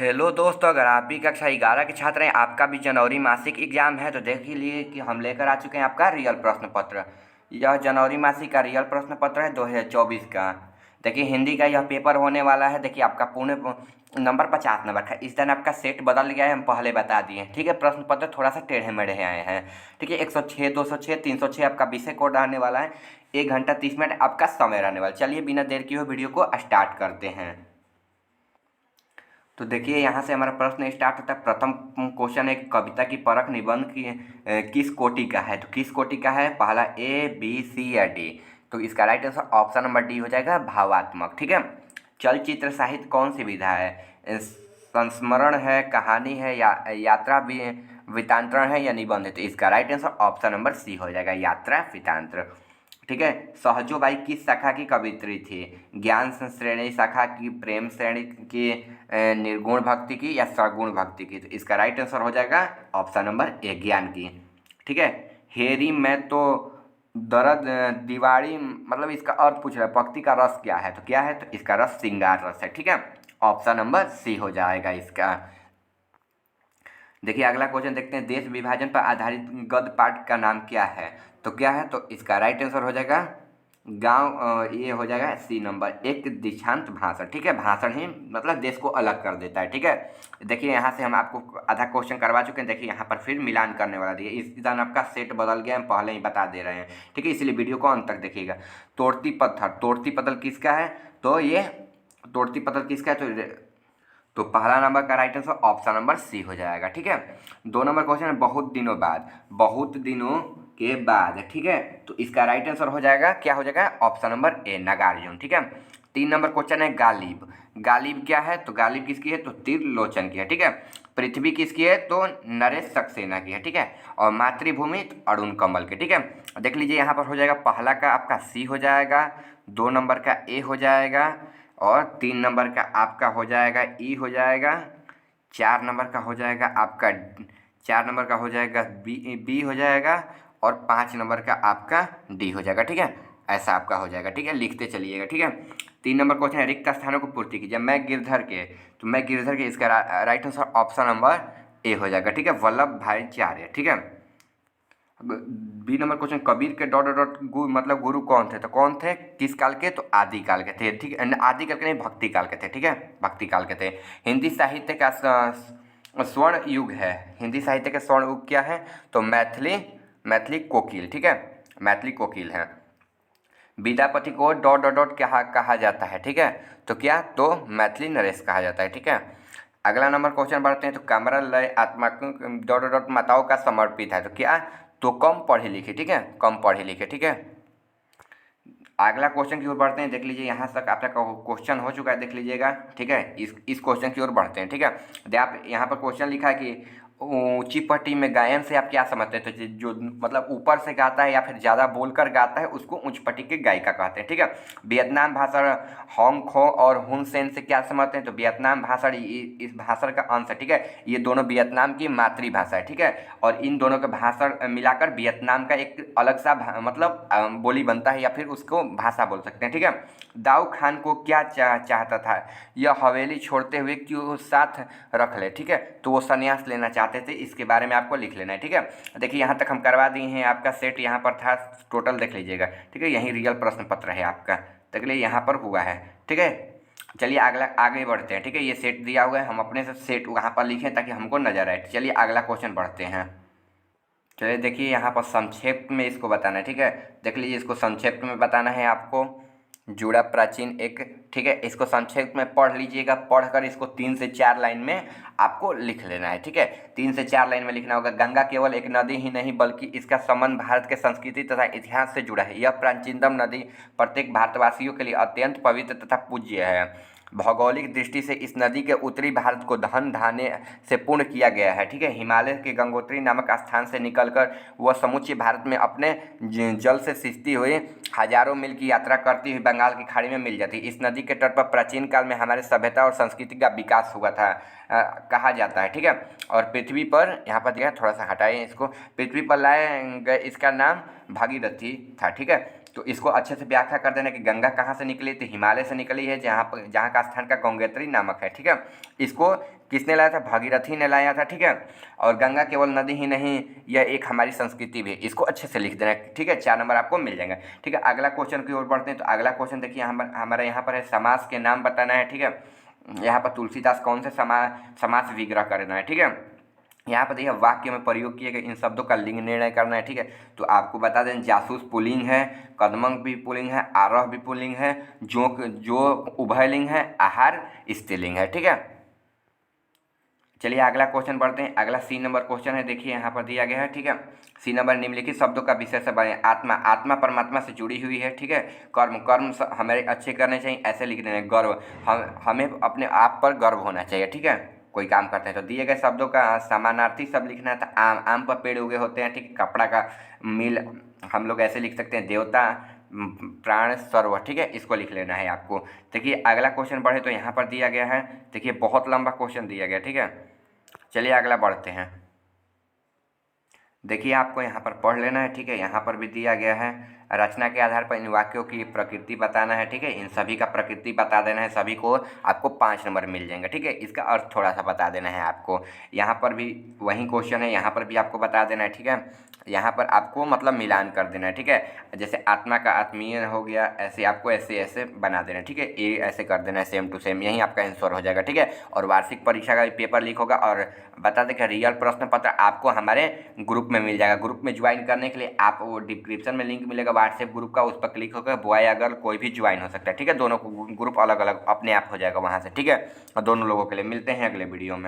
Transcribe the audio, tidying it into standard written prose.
Hello दोस्तों, अगर आप भी कक्षा 11 के छात्र हैं, आपका भी जनवरी मासिक एग्जाम है तो देख ही लिए कि हम लेकर आ चुके हैं आपका रियल प्रश्न पत्र। यह जनवरी मासिक का रियल प्रश्न पत्र है 2024 का। देखिए हिंदी का यह पेपर होने वाला है। देखिए आपका पूर्ण नंबर 50 नंबर का। इस दिन आपका सेट बदल गया है, हम पहले बता दिए। ठीक है, प्रश्न पत्र थोड़ा सा टेढ़े मेढ़े आए हैं। ठीक है, 106, 206, 306 आपका विषय कोड रहने वाला है। 1 घंटा 30 मिनट आपका समय रहने वाला। चलिए बिना देर किए हुए वीडियो को स्टार्ट करते हैं। तो देखिए यहाँ से हमारा प्रश्न स्टार्ट होता है। प्रथम क्वेश्चन है कि कविता की परख निबंध की किस कोटि का है। तो किस कोटि का है, पहला ए बी सी या डी। तो इसका right answer option number D हो जाएगा, भावात्मक। ठीक है, चलचित्र साहित्य कौन सी विधा है, संस्मरण है, कहानी है, या यात्रा वृत्तांतरण है, या निबंध है। तो इसका right answer option number C हो जाएगा, यात्रा वृत्तांतरण। ठीक है, सहजोबाई किस शाखा की कवित्री थी, ज्ञान श्रेणी शाखा की, प्रेम श्रेणी की, निर्गुण भक्ति की, या सगुण भक्ति की। तो इसका राइट आंसर हो जाएगा ऑप्शन नंबर ए, ज्ञान की। ठीक है, हेरी मैं तो दर्द दिवाड़ी, मतलब इसका अर्थ पूछ रहा है, भक्ति का रस क्या है। तो क्या है, तो इसका रस श्रृंगार रस है। ठीक है, ऑप्शन नंबर सी हो जाएगा इसका। देखिए अगला क्वेश्चन देखते हैं, देश विभाजन पर आधारित गद्य पाठ का नाम क्या है। तो क्या है, तो इसका राइट आंसर हो जाएगा गांव, ये हो जाएगा सी नंबर, एक दीक्षांत भाषण। ठीक है, भाषण ही मतलब देश को अलग कर देता है। ठीक है, देखिए यहाँ से हम आपको आधा क्वेश्चन करवा चुके हैं। देखिए यहाँ पर फिर मिलान करने वाला दिए, इस दौरान आपका सेट बदल गया, हम पहले ही बता दे रहे हैं। ठीक है, इसलिए वीडियो को अंत तक देखिएगा। तोड़ती पत्थर, तोड़ती पत्थर किसका है, तो ये तोड़ती पत्थर किसका है, तो पहला नंबर का right answer option number C हो जाएगा। ठीक है, 2 नंबर क्वेश्चन है, बहुत दिनों बाद, बहुत दिनों के बाद। ठीक है, तो इसका राइट आंसर हो जाएगा, क्या हो जाएगा, ऑप्शन नंबर ए, नागार्जुन। ठीक है, 3 नंबर क्वेश्चन है, गालिब, गालिब क्या है, तो गालिब किसकी है, तो त्रिलोचन की है। ठीक है, पृथ्वी किसकी है, तो नरेश सक्सेना की है। ठीक है, और मातृभूमि तो अरुण कमल की। ठीक है, देख लीजिए यहाँ पर हो जाएगा, पहला का आपका सी हो जाएगा, 2 नंबर का ए हो जाएगा, और 3 नंबर का आपका हो जाएगा ई हो जाएगा, 4 नंबर का हो जाएगा आपका, 4 नंबर का हो जाएगा बी हो जाएगा, और 5 नंबर का आपका डी हो जाएगा। ठीक है, ऐसा आपका हो जाएगा। ठीक है, लिखते चलिएगा। ठीक है, 3 नंबर क्वेश्चन है, रिक्त स्थानों को पूर्ति कीजिए, मैं गिरधर के। तो मैं गिरधर के, इसका right answer option number A हो जाएगा। ठीक है, वल्लभ भाई चार्य। ठीक है, 2 नंबर क्वेश्चन, कबीर के डॉट डॉट मतलब गुरु कौन थे, तो कौन थे, किस काल के, तो आदि काल के थे। ठीक है, आदि काल के नहीं, भक्ति काल के थे। ठीक है, भक्ति काल के थे। हिंदी साहित्य का स्वर्ण युग है, हिंदी साहित्य का स्वर्ण युग क्या है, तो मैथिली, मैथिली कोकिल। ठीक है, मैथिली कोकिल है। Vidyapati co dot dot dot क्या कहा जाता है, ठीक है, तो क्या, तो मैथिली नरेश कहा जाता है। ठीक है, अगला नंबर क्वेश्चन बढ़ते हैं, तो कमरा लय आत्मा डॉट डॉट माताओं का समर्पित है, तो क्या, तो कम पढ़े लिखे। ठीक है, कम पढ़े लिखे। ठीक है, अगला क्वेश्चन की ओर बढ़ते हैं। देख लीजिए यहाँ तक आपका क्वेश्चन हो चुका है, देख लीजिएगा। ठीक है, इस क्वेश्चन की ओर बढ़ते हैं। ठीक है, आप यहाँ पर क्वेश्चन लिखा है कि ऊंची पट्टी में गायन से आप क्या समझते हैं, तो जो मतलब ऊपर से गाता है या फिर ज़्यादा बोलकर गाता है उसको ऊंच पट्टी के गायिका कहते हैं। ठीक है, वियतनाम भाषण होंग खो और हुन सेन से क्या समझते हैं, तो वियतनाम भाषण इस भाषण का अंश है। ठीक है, ये दोनों वियतनाम की मातृभाषा है। ठीक है, और इन दोनों के भाषण मिलाकर वियतनाम का एक अलग सा मतलब बोली बनता है, या फिर उसको भाषा बोल सकते हैं। ठीक है, दाऊ खान को क्या चाहता था, यह हवेली छोड़ते हुए क्यों साथ रख ले। ठीक है, तो वो संन्यास लेना चाहते थे, इसके बारे में आपको लिख लेना है। ठीक है, देखिए यहाँ तक हम करवा दिए हैं, आपका सेट यहाँ पर था, टोटल देख लीजिएगा। ठीक है, यही रियल प्रश्न पत्र है आपका, देख लीजिए यहाँ पर हुआ है। ठीक है, चलिए अगला आगे बढ़ते हैं। ठीक है, ये सेट दिया हुआ है, हम अपने से सेट वहाँ पर लिखें ताकि हमको नजर आए। चलिए अगला क्वेश्चन बढ़ते हैं। चलिए देखिए यहाँ पर संक्षेप में इसको बताना है। ठीक है, देख लीजिए, इसको संक्षेप में बताना है आपको, जुड़ा प्राचीन एक। ठीक है, इसको संक्षेप में पढ़ लीजिएगा, पढ़कर इसको 3 से 4 लाइन में आपको लिख लेना है। ठीक है, 3 से 4 लाइन में लिखना होगा। गंगा केवल एक नदी ही नहीं बल्कि इसका संबंध भारत के संस्कृति तथा इतिहास से जुड़ा है। यह प्राचीनतम नदी प्रत्येक भारतवासियों के लिए अत्यंत पवित्र तथा पूज्य है। भौगोलिक दृष्टि से इस नदी के उत्तरी भारत को धन धान्य से पूर्ण किया गया है। ठीक है, हिमालय के गंगोत्री नामक स्थान से निकलकर वह समूचे भारत में अपने जल से सिंचती हुई हजारों मील की यात्रा करती हुई बंगाल की खाड़ी में मिल जाती है। इस नदी के तट पर प्राचीन काल में हमारे सभ्यता और संस्कृति का विकास हुआ था, कहा जाता है। ठीक है, और पृथ्वी पर, यहाँ पर दिया थोड़ा सा हटाइए इसको, पृथ्वी पर लाए गए इसका नाम भागीरथी था। ठीक है, तो इसको अच्छे से व्याख्या कर देना कि गंगा कहाँ से निकली, तो हिमालय से निकली है, जहाँ का स्थान का गंगोत्री नामक है, ठीक है। इसको किसने लाया था? भागीरथी ने लाया था, ठीक है। और गंगा केवल नदी ही नहीं, यह एक हमारी संस्कृति भी है। इसको अच्छे से लिख देना, ठीक है। 4 नंबर आपको मिल जाएंगे, ठीक है। अगला क्वेश्चन की ओर बढ़ते हैं। तो अगला क्वेश्चन देखिए, हमारे यहाँ पर है समास के नाम बताना है, ठीक है। यहाँ पर तुलसीदास कौन से समास विग्रह करना है, ठीक है। यहाँ पर देखिए वाक्य में प्रयोग किए गए इन शब्दों का लिंग निर्णय करना है, ठीक है। तो आपको बता दें, जासूस पुल्लिंग है, कदमंग भी पुल्लिंग है, आरह भी पुल्लिंग है, जो उभयलिंग है, आहार स्त्रीलिंग है, ठीक है। चलिए अगला क्वेश्चन बढ़ते हैं। अगला सी नंबर क्वेश्चन है, देखिए यहाँ पर दिया गया है, ठीक है। सी नंबर, निम्नलिखित शब्दों का विशेष बने। आत्मा, आत्मा परमात्मा से जुड़ी हुई है, ठीक है। कर्म, कर्म हमें अच्छे करने चाहिए, ऐसे लिख देना है। गर्व, हमें अपने आप पर गर्व होना चाहिए, ठीक है, कोई काम करते हैं तो। दिए गए शब्दों का समानार्थी शब्द लिखना था। आम, आम पर पेड़ उगे होते हैं, ठीक है। कपड़ा का मिल हम लोग ऐसे लिख सकते हैं। देवता, प्राण, सर्व, ठीक है, इसको लिख लेना है आपको। देखिए अगला क्वेश्चन बढ़े तो यहाँ पर दिया गया है, देखिए बहुत लंबा क्वेश्चन दिया गया, ठीक है। चलिए अगला बढ़ते हैं। देखिए आपको यहाँ पर पढ़ लेना है, ठीक है। यहाँ पर भी दिया गया है, रचना के आधार पर इन वाक्यों की प्रकृति बताना है, ठीक है। इन सभी का प्रकृति बता देना है, सभी को आपको 5 नंबर मिल जाएंगे, ठीक है। इसका अर्थ थोड़ा सा बता देना है आपको। यहाँ पर भी वही क्वेश्चन है, यहाँ पर भी आपको बता देना है, ठीक है। यहाँ पर आपको मतलब मिलान कर देना है, ठीक है। जैसे आत्मा का आत्मीय हो गया, ऐसे आपको ऐसे ऐसे बना देना है, ठीक है। ये ऐसे कर देना है, सेम टू सेम, यही आपका आंसर हो जाएगा, ठीक है। और वार्षिक परीक्षा का पेपर लीक होगा। और बता दें कि रियल प्रश्न पत्र आपको हमारे ग्रुप में मिल जाएगा। ग्रुप में ज्वाइन करने के लिए आप, वो डिस्क्रिप्शन में लिंक मिलेगा व्हाट्सएप ग्रुप का, उस पर क्लिक होकर बॉय या गर्ल कोई भी ज्वाइन हो सकता है, ठीक है। दोनों को ग्रुप अलग अलग अपने आप हो जाएगा वहाँ से, ठीक है। और दोनों लोगों के लिए मिलते हैं अगले वीडियो में।